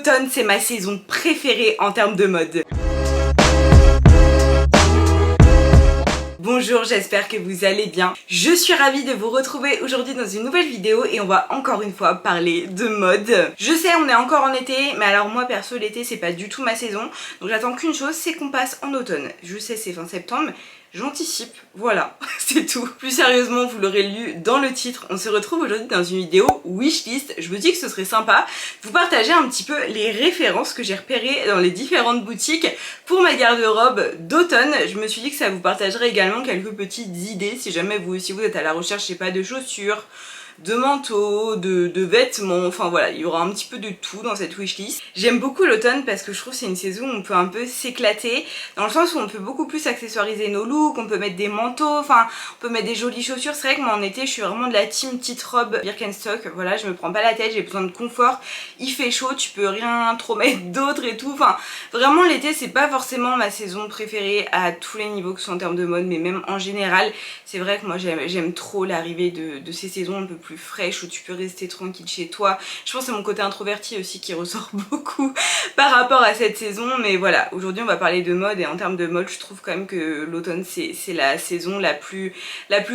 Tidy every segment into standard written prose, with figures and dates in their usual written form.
L'automne, c'est ma saison préférée en termes de mode. Bonjour, j'espère que vous allez bien. Je suis ravie de vous retrouver aujourd'hui dans une nouvelle vidéo et on va encore une fois parler de mode. Je sais, on est encore en été, mais alors moi perso l'été c'est pas du tout ma saison, donc j'attends qu'une chose, c'est qu'on passe en automne. Je sais, c'est fin septembre, j'anticipe, voilà, c'est tout. Plus sérieusement, vous l'aurez lu dans le titre, on se retrouve aujourd'hui dans une vidéo wishlist. Je me dis que ce serait sympa de vous partager un petit peu les références que j'ai repérées dans les différentes boutiques pour ma garde-robe d'automne. Je me suis dit que ça vous partagerait également quelques petites idées si jamais vous aussi vous êtes à la recherche, je sais pas, de chaussures, de manteaux, de vêtements, enfin voilà, il y aura un petit peu de tout dans cette wishlist. J'aime beaucoup l'automne parce que je trouve que c'est une saison où on peut un peu s'éclater, dans le sens où on peut beaucoup plus accessoiriser nos looks, on peut mettre des manteaux, enfin on peut mettre des jolies chaussures. C'est vrai que moi en été je suis vraiment de la team petite robe Birkenstock, voilà, je me prends pas la tête, j'ai besoin de confort, il fait chaud, tu peux rien trop mettre d'autre et tout, enfin vraiment l'été c'est pas forcément ma saison préférée à tous les niveaux, que ce soit en termes de mode mais même en général. C'est vrai que moi j'aime trop l'arrivée de ces saisons un peu plus fraîches où tu peux rester tranquille chez toi. Je pense que c'est mon côté introverti aussi qui ressort beaucoup par rapport à cette saison, mais voilà, aujourd'hui on va parler de mode et en termes de mode je trouve quand même que l'automne c'est la saison la plus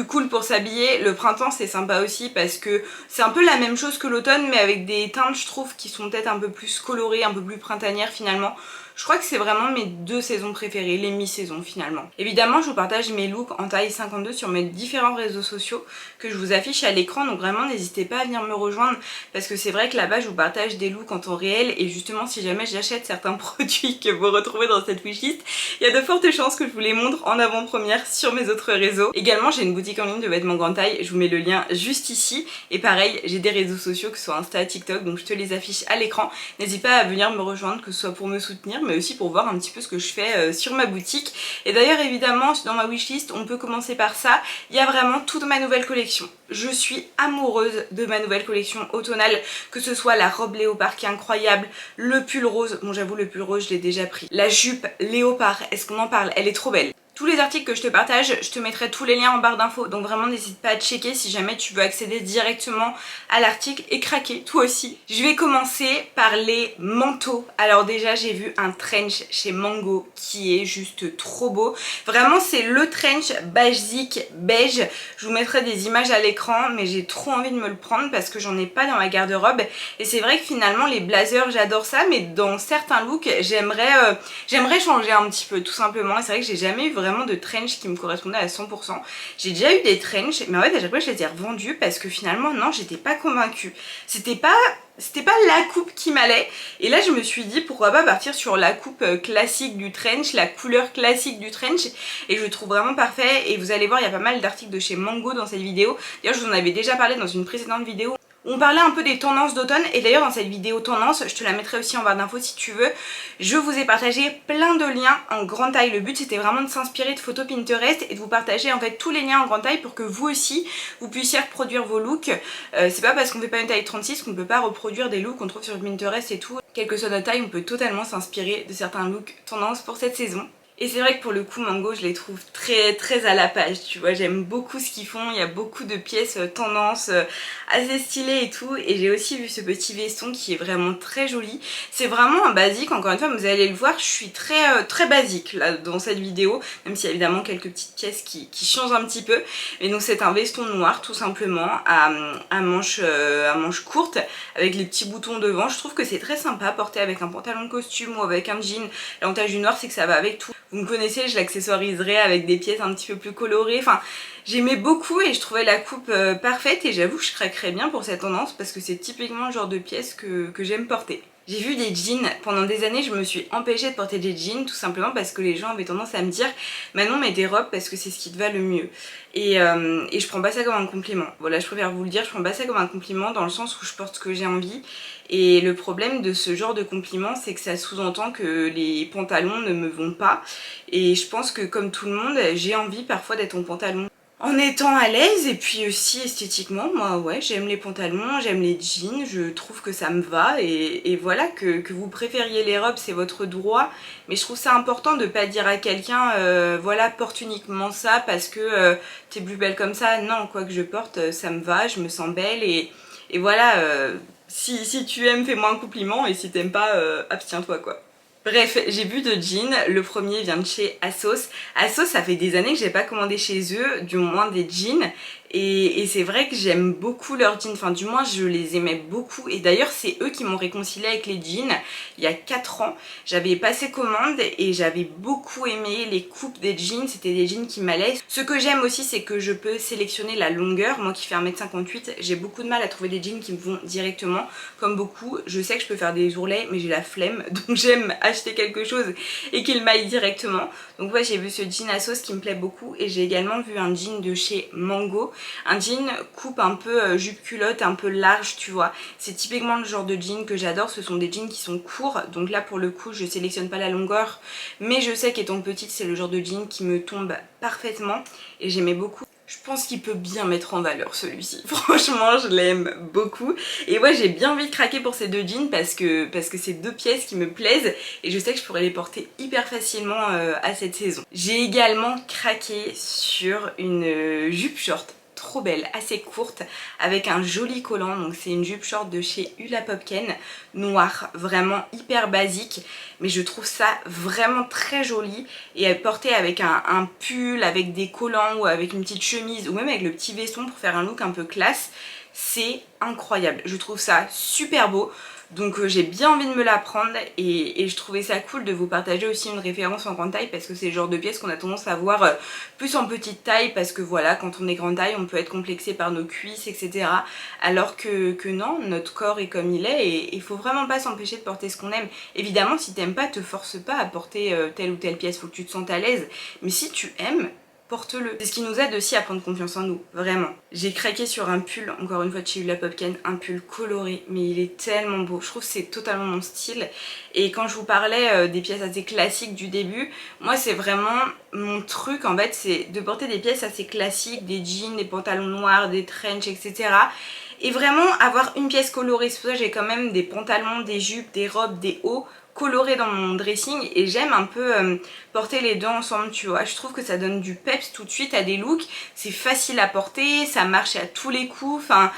cool pour s'habiller. Le printemps c'est sympa aussi parce que c'est un peu la même chose que l'automne mais avec des teintes je trouve qui sont peut-être un peu plus colorées, un peu plus printanières finalement. Je crois que c'est vraiment mes deux saisons préférées, les mi-saisons finalement. Évidemment, je vous partage mes looks en taille 52 sur mes différents réseaux sociaux que je vous affiche à l'écran, donc vraiment n'hésitez pas à venir me rejoindre parce que c'est vrai que là-bas je vous partage des looks en temps réel et justement si jamais j'achète certains produits que vous retrouvez dans cette wishlist, il y a de fortes chances que je vous les montre en avant-première sur mes autres réseaux. Également, j'ai une boutique en ligne de vêtements grande taille, je vous mets le lien juste ici et pareil, j'ai des réseaux sociaux que ce soit Insta, TikTok, donc je te les affiche à l'écran. N'hésite pas à venir me rejoindre, que ce soit pour me soutenir mais aussi pour voir un petit peu ce que je fais sur ma boutique. Et d'ailleurs évidemment dans ma wishlist on peut commencer par ça, il y a vraiment toute ma nouvelle collection. Je suis amoureuse de ma nouvelle collection automnale, que ce soit la robe léopard qui est incroyable, le pull rose, bon j'avoue le pull rose je l'ai déjà pris, la jupe léopard, est-ce qu'on en parle, elle est trop belle. Tous les articles que je te partage, je te mettrai tous les liens en barre d'infos, donc vraiment n'hésite pas à checker si jamais tu veux accéder directement à l'article et craquer toi aussi. Je vais commencer par les manteaux. Alors déjà j'ai vu un trench chez Mango qui est juste trop beau. Vraiment c'est le trench basique beige. Je vous mettrai des images à l'écran mais j'ai trop envie de me le prendre parce que j'en ai pas dans ma garde-robe. Et c'est vrai que finalement les blazers j'adore ça mais dans certains looks j'aimerais changer un petit peu tout simplement. Et c'est vrai que j'ai jamais eu vraiment de trench qui me correspondait à 100%. J'ai déjà eu des trench mais en fait à chaque fois je les ai revendus parce que finalement non, j'étais pas convaincue. C'était pas la coupe qui m'allait et là je me suis dit pourquoi pas partir sur la coupe classique du trench, la couleur classique du trench, et je le trouve vraiment parfait. Et vous allez voir il y a pas mal d'articles de chez Mango dans cette vidéo. D'ailleurs je vous en avais déjà parlé dans une précédente vidéo. On parlait un peu des tendances d'automne et d'ailleurs dans cette vidéo tendance, je te la mettrai aussi en barre d'infos si tu veux, je vous ai partagé plein de liens en grande taille. Le but c'était vraiment de s'inspirer de photos Pinterest et de vous partager en fait tous les liens en grande taille pour que vous aussi vous puissiez reproduire vos looks. C'est pas parce qu'on fait pas une taille 36 qu'on peut pas reproduire des looks qu'on trouve sur Pinterest et tout. Quelle que soit notre taille, on peut totalement s'inspirer de certains looks tendance pour cette saison. Et c'est vrai que pour le coup Mango je les trouve très à la page, tu vois, j'aime beaucoup ce qu'ils font, il y a beaucoup de pièces tendance assez stylées et tout. Et j'ai aussi vu ce petit veston qui est vraiment très joli. C'est vraiment un basique, encore une fois vous allez le voir, je suis très basique là dans cette vidéo, même s'il y a évidemment quelques petites pièces qui changent un petit peu. Mais donc c'est un veston noir tout simplement à manches courtes avec les petits boutons devant. Je trouve que c'est très sympa porté avec un pantalon de costume ou avec un jean. L'avantage du noir c'est que ça va avec tout. Vous me connaissez, je l'accessoiriserai avec des pièces un petit peu plus colorées. Enfin, j'aimais beaucoup et je trouvais la coupe parfaite et j'avoue que je craquerais bien pour cette tendance parce que c'est typiquement le genre de pièces que j'aime porter. J'ai vu des jeans, pendant des années je me suis empêchée de porter des jeans tout simplement parce que les gens avaient tendance à me dire Manon mets des robes parce que c'est ce qui te va le mieux. Et je prends pas ça comme un compliment. Voilà, je préfère vous le dire, je prends pas ça comme un compliment dans le sens où je porte ce que j'ai envie. Et le problème de ce genre de compliment c'est que ça sous-entend que les pantalons ne me vont pas. Et je pense que comme tout le monde, j'ai envie parfois d'être en pantalon en étant à l'aise et puis aussi esthétiquement. Moi ouais, j'aime les pantalons, j'aime les jeans, je trouve que ça me va et voilà, que vous préfériez les robes c'est votre droit, mais je trouve ça important de pas dire à quelqu'un voilà porte uniquement ça parce que t'es plus belle comme ça. Non, quoi que je porte ça me va, je me sens belle et voilà, Si tu aimes, fais-moi un compliment et si t'aimes pas, abstiens-toi quoi. Bref, j'ai vu deux jeans, le premier vient de chez ASOS. ASOS, ça fait des années que j'ai pas commandé chez eux, du moins des jeans. Et c'est vrai que j'aime beaucoup leurs jeans, enfin du moins je les aimais beaucoup. Et d'ailleurs c'est eux qui m'ont réconcilié avec les jeans il y a 4 ans. J'avais passé commande et j'avais beaucoup aimé les coupes des jeans, c'était des jeans qui m'allaient. Ce que j'aime aussi c'est que je peux sélectionner la longueur. Moi qui fais 1m58, j'ai beaucoup de mal à trouver des jeans qui me vont directement. Comme beaucoup, je sais que je peux faire des ourlets mais j'ai la flemme, donc j'aime acheter quelque chose et qu'il m'aille directement. Donc ouais, j'ai vu ce jean ASOS qui me plaît beaucoup et j'ai également vu un jean de chez Mango. Un jean coupe un peu jupe culotte, un peu large tu vois. C'est typiquement le genre de jean que j'adore, ce sont des jeans qui sont courts. Donc là pour le coup je sélectionne pas la longueur. Mais je sais qu'étant petite c'est le genre de jean qui me tombe parfaitement et j'aimais beaucoup. Je pense qu'il peut bien mettre en valeur celui-ci. Franchement, je l'aime beaucoup. Et ouais, j'ai bien envie de craquer pour ces deux jeans parce que c'est deux pièces qui me plaisent et je sais que je pourrais les porter hyper facilement à cette saison. J'ai également craqué sur une jupe short trop belle, assez courte, avec un joli collant. Donc c'est une jupe short de chez Hula Popken, noire, vraiment hyper basique, mais je trouve ça vraiment très joli. Et elle portée avec un pull, avec des collants ou avec une petite chemise ou même avec le petit veston pour faire un look un peu classe, c'est incroyable. Je trouve ça super beau. Donc j'ai bien envie de me la prendre et je trouvais ça cool de vous partager aussi une référence en grande taille parce que c'est le genre de pièces qu'on a tendance à voir plus en petite taille parce que voilà, quand on est grande taille on peut être complexé par nos cuisses etc. Alors que non, notre corps est comme il est et il faut vraiment pas s'empêcher de porter ce qu'on aime. Évidemment si t'aimes pas, te force pas à porter telle ou telle pièce, faut que tu te sentes à l'aise, mais si tu aimes, porte-le. C'est ce qui nous aide aussi à prendre confiance en nous, vraiment. J'ai craqué sur un pull, encore une fois de chez Hula Popken, un pull coloré, mais il est tellement beau. Je trouve que c'est totalement mon style. Et quand je vous parlais des pièces assez classiques du début, moi c'est vraiment mon truc en fait, c'est de porter des pièces assez classiques, des jeans, des pantalons noirs, des trench, etc. Et vraiment avoir une pièce colorée. C'est pour ça que j'ai quand même des pantalons, des jupes, des robes, des hauts coloré dans mon dressing et j'aime un peu porter les deux ensemble tu vois. Je trouve que ça donne du peps tout de suite à des looks, c'est facile à porter, ça marche à tous les coups, enfin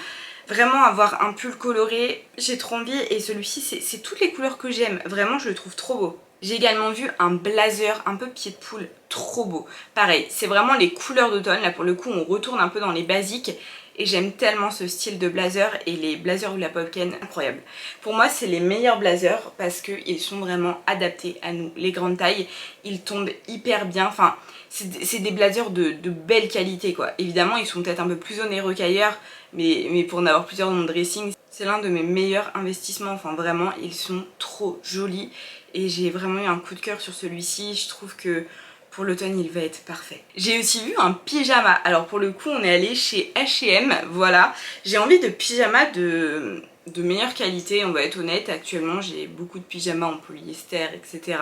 vraiment avoir un pull coloré, j'ai trop envie et celui-ci c'est toutes les couleurs que j'aime, vraiment je le trouve trop beau. J'ai également vu un blazer un peu pied de poule, trop beau. Pareil, c'est vraiment les couleurs d'automne, là pour le coup on retourne un peu dans les basiques et j'aime tellement ce style de blazer et les blazers Hula Popken, incroyable. Pour moi c'est les meilleurs blazers parce qu'ils sont vraiment adaptés à nous, les grandes tailles, ils tombent hyper bien, enfin c'est des blazers de belle qualité quoi. Évidemment ils sont peut-être un peu plus onéreux qu'ailleurs, mais pour en avoir plusieurs dans mon dressing, c'est l'un de mes meilleurs investissements, enfin vraiment ils sont trop jolis et j'ai vraiment eu un coup de cœur sur celui-ci, je trouve que pour l'automne il va être parfait. J'ai aussi vu un pyjama, alors pour le coup on est allé chez H&M, voilà. J'ai envie de pyjama de meilleure qualité, on va être honnête, actuellement j'ai beaucoup de pyjamas en polyester etc.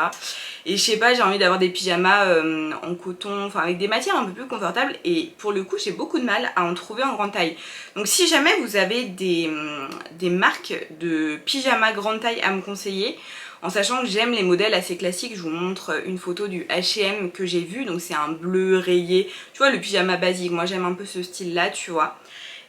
Et je sais pas, j'ai envie d'avoir des pyjamas en coton, enfin avec des matières un peu plus confortables et pour le coup j'ai beaucoup de mal à en trouver en grande taille. Donc si jamais vous avez des marques de pyjamas grande taille à me conseiller, en sachant que j'aime les modèles assez classiques, je vous montre une photo du H&M que j'ai vu, donc c'est un bleu rayé, tu vois le pyjama basique, moi j'aime un peu ce style là tu vois.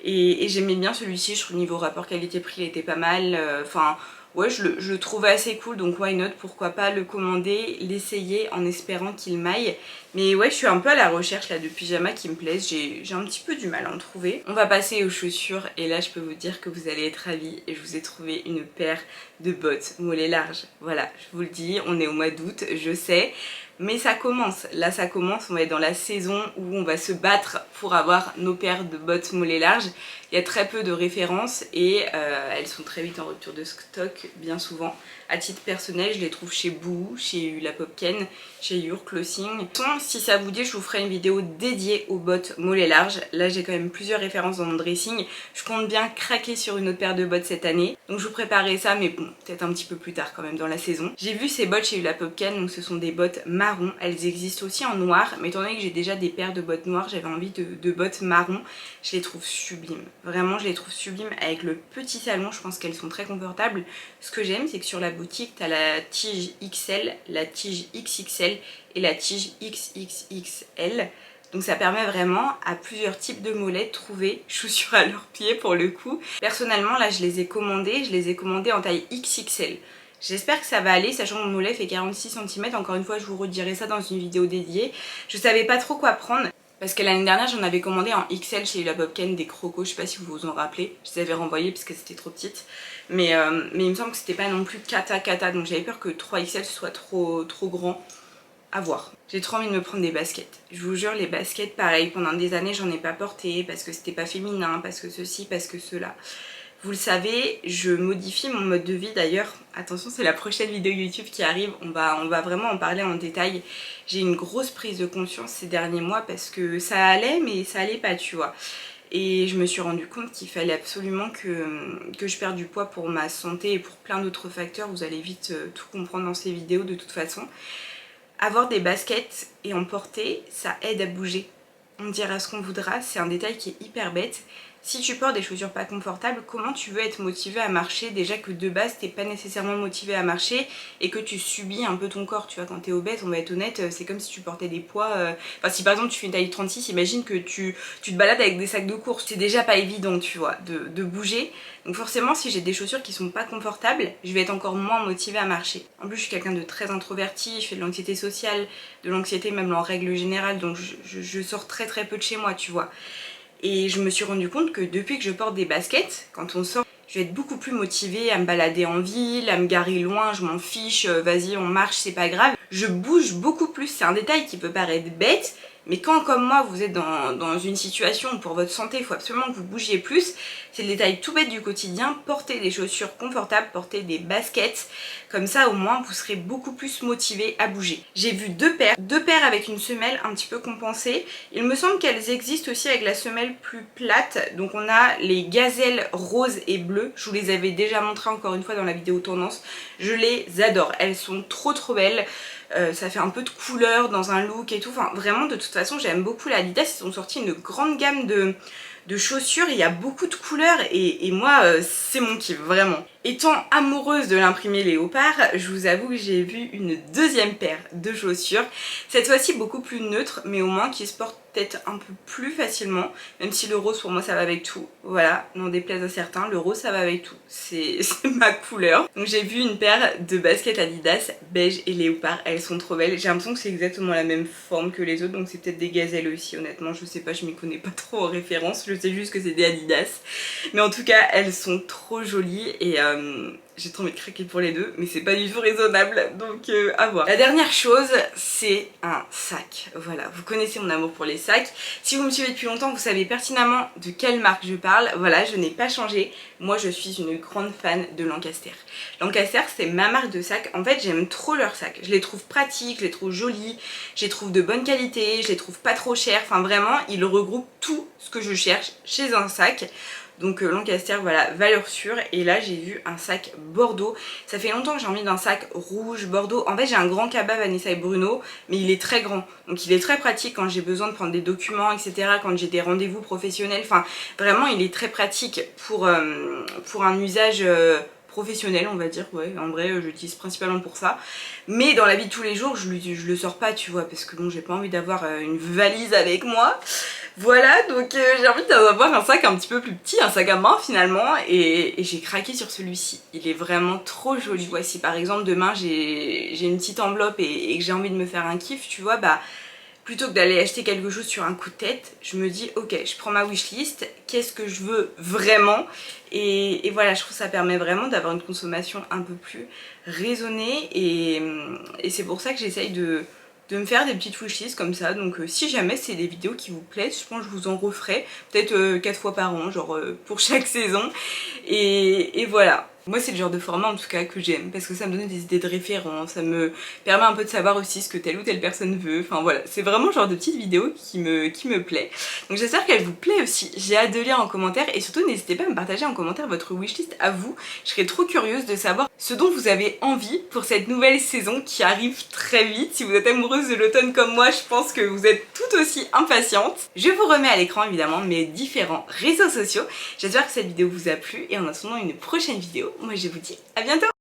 Et j'aimais bien celui-ci, je trouve niveau rapport qualité-prix il était pas mal, enfin ouais je le trouvais assez cool donc why not, pourquoi pas le commander, l'essayer en espérant qu'il m'aille. Mais ouais je suis un peu à la recherche là de pyjamas qui me plaisent, j'ai un petit peu du mal à en trouver. On va passer aux chaussures et là je peux vous dire que vous allez être ravis et je vous ai trouvé une paire de bottes mollets larges. Voilà, je vous le dis, on est au mois d'août, je sais. Mais ça commence, là ça commence, on va être dans la saison où on va se battre pour avoir nos paires de bottes mollets larges. Il y a très peu de références et elles sont très vite en rupture de stock bien souvent. À titre personnel, je les trouve chez Boohoo, chez Hula Popken, chez Your Clothing. Si ça vous dit, je vous ferai une vidéo dédiée aux bottes mollets larges. Là j'ai quand même plusieurs références dans mon dressing. Je compte bien craquer sur une autre paire de bottes cette année. Donc je vous préparerai ça, mais bon, peut-être un petit peu plus tard quand même dans la saison. J'ai vu ces bottes chez Hula Popken, donc ce sont des bottes marron. Elles existent aussi en noir, mais étant donné que j'ai déjà des paires de bottes noires, j'avais envie de bottes marron. Je les trouve sublimes. Vraiment, je les trouve sublimes avec le petit talon. Je pense qu'elles sont très confortables. Ce que j'aime, c'est que sur la boutique, t'as la tige XL, la tige XXL et la tige XXXL. Donc ça permet vraiment à plusieurs types de mollets de trouver chaussures à leurs pieds pour le coup. Personnellement là je les ai commandées en taille XXL. J'espère que ça va aller, sachant que mon mollet fait 46 cm, encore une fois je vous redirai ça dans une vidéo dédiée. Je savais pas trop quoi prendre, parce que l'année dernière j'en avais commandé en XL chez La Popken des crocos, je sais pas si vous vous en rappelez, je les avais renvoyés parce que c'était trop petites. Mais il me semble que c'était pas non plus cata, donc j'avais peur que 3XL soit trop grand. À voir. J'ai trop envie de me prendre des baskets. Je vous jure, les baskets pareil, pendant des années j'en ai pas porté parce que c'était pas féminin, parce que ceci, parce que cela. Vous le savez, je modifie mon mode de vie d'ailleurs. Attention, c'est la prochaine vidéo YouTube qui arrive. On va vraiment en parler en détail. J'ai une grosse prise de conscience ces derniers mois parce que ça allait, mais ça allait pas, tu vois. Et je me suis rendu compte qu'il fallait absolument que je perde du poids pour ma santé et pour plein d'autres facteurs. Vous allez vite tout comprendre dans ces vidéos de toute façon. Avoir des baskets et en porter, ça aide à bouger. On dira ce qu'on voudra, c'est un détail qui est hyper bête. Si tu portes des chaussures pas confortables, comment tu veux être motivé à marcher? Déjà que de base t'es pas nécessairement motivé à marcher et que tu subis un peu ton corps, tu vois, quand t'es obèse, on va être honnête, c'est comme si tu portais des poids, enfin si par exemple tu fais une taille 36, imagine que tu te balades avec des sacs de course, c'est déjà pas évident, tu vois, de bouger. Donc forcément si j'ai des chaussures qui sont pas confortables, je vais être encore moins motivée à marcher. En plus je suis quelqu'un de très introverti, je fais de l'anxiété sociale, de l'anxiété même en règle générale, donc je sors très peu de chez moi, tu vois. Et je me suis rendu compte que depuis que je porte des baskets, quand on sort, je vais être beaucoup plus motivée à me balader en ville, à me garer loin, je m'en fiche, vas-y on marche, c'est pas grave. Je bouge beaucoup plus, c'est un détail qui peut paraître bête, mais quand comme moi vous êtes dans une situation où pour votre santé il faut absolument que vous bougiez plus, c'est le détail tout bête du quotidien, portez des chaussures confortables, portez des baskets, comme ça au moins vous serez beaucoup plus motivé à bouger. J'ai vu deux paires avec une semelle un petit peu compensée. Il me semble qu'elles existent aussi avec la semelle plus plate, donc on a les gazelles roses et bleues, je vous les avais déjà montrées encore une fois dans la vidéo tendance, je les adore, elles sont trop belles. Ça fait un peu de couleur dans un look et tout, enfin vraiment de toute façon j'aime beaucoup l'Adidas, ils ont sorti une grande gamme de chaussures, il y a beaucoup de couleurs et moi c'est mon kiff vraiment. Étant amoureuse de l'imprimé léopard, je vous avoue que j'ai vu une deuxième paire de chaussures, cette fois-ci beaucoup plus neutre mais au moins qui se porte peut-être un peu plus facilement, même si le rose pour moi ça va avec tout, voilà, n'en déplaise à certains, le rose ça va avec tout, c'est ma couleur. Donc j'ai vu une paire de baskets Adidas beige et léopard, elles sont trop belles, j'ai l'impression que c'est exactement la même forme que les autres, donc c'est peut-être des gazelles aussi, honnêtement je sais pas, je m'y connais pas trop en référence, je sais juste que c'est des Adidas, mais en tout cas elles sont trop jolies et j'ai trop envie de craquer pour les deux, mais c'est pas du tout raisonnable, donc à voir. La dernière chose, c'est un sac. Voilà, vous connaissez mon amour pour les sacs. Si vous me suivez depuis longtemps, vous savez pertinemment de quelle marque je parle. Voilà, je n'ai pas changé. Moi, je suis une grande fan de Lancaster. Lancaster, c'est ma marque de sac. En fait, j'aime trop leurs sacs. Je les trouve pratiques, je les trouve jolis, je les trouve de bonne qualité, je les trouve pas trop chers. Enfin, vraiment, ils regroupent tout ce que je cherche chez un sac. Donc Lancaster, voilà, valeur sûre. Et là j'ai vu un sac Bordeaux. Ça fait longtemps que j'ai envie d'un sac rouge Bordeaux. En fait j'ai un grand cabas Vanessa et Bruno, mais il est très grand. Donc il est très pratique quand j'ai besoin de prendre des documents, etc. Quand j'ai des rendez-vous professionnels. Enfin vraiment il est très pratique pour un usage professionnel on va dire. Ouais, en vrai je l'utilise principalement pour ça. Mais dans la vie de tous les jours je le sors pas, tu vois, parce que bon j'ai pas envie d'avoir une valise avec moi. Voilà, donc j'ai envie d'avoir un sac un petit peu plus petit, un sac à main finalement, et j'ai craqué sur celui-ci. Il est vraiment trop joli. Voici par exemple demain j'ai une petite enveloppe et que j'ai envie de me faire un kiff, tu vois, bah plutôt que d'aller acheter quelque chose sur un coup de tête, je me dis ok, je prends ma wishlist, qu'est-ce que je veux vraiment, et voilà, je trouve que ça permet vraiment d'avoir une consommation un peu plus raisonnée, et c'est pour ça que j'essaye de me faire des petites wishlists comme ça. Donc si jamais c'est des vidéos qui vous plaisent, je pense que je vous en referai peut-être 4 fois par an, genre pour chaque saison, et voilà. Moi c'est le genre de format en tout cas que j'aime parce que ça me donne des idées de référence, ça me permet un peu de savoir aussi ce que telle ou telle personne veut, enfin voilà, c'est vraiment le genre de petite vidéo qui me plaît. Donc j'espère qu'elle vous plaît aussi, j'ai hâte de lire en commentaire et surtout n'hésitez pas à me partager en commentaire votre wishlist à vous, je serais trop curieuse de savoir ce dont vous avez envie pour cette nouvelle saison qui arrive très vite. Si vous êtes amoureuse de l'automne comme moi, je pense que vous êtes tout aussi impatiente. Je vous remets à l'écran évidemment mes différents réseaux sociaux, j'espère que cette vidéo vous a plu et en attendant une prochaine vidéo, moi je vous dis à bientôt.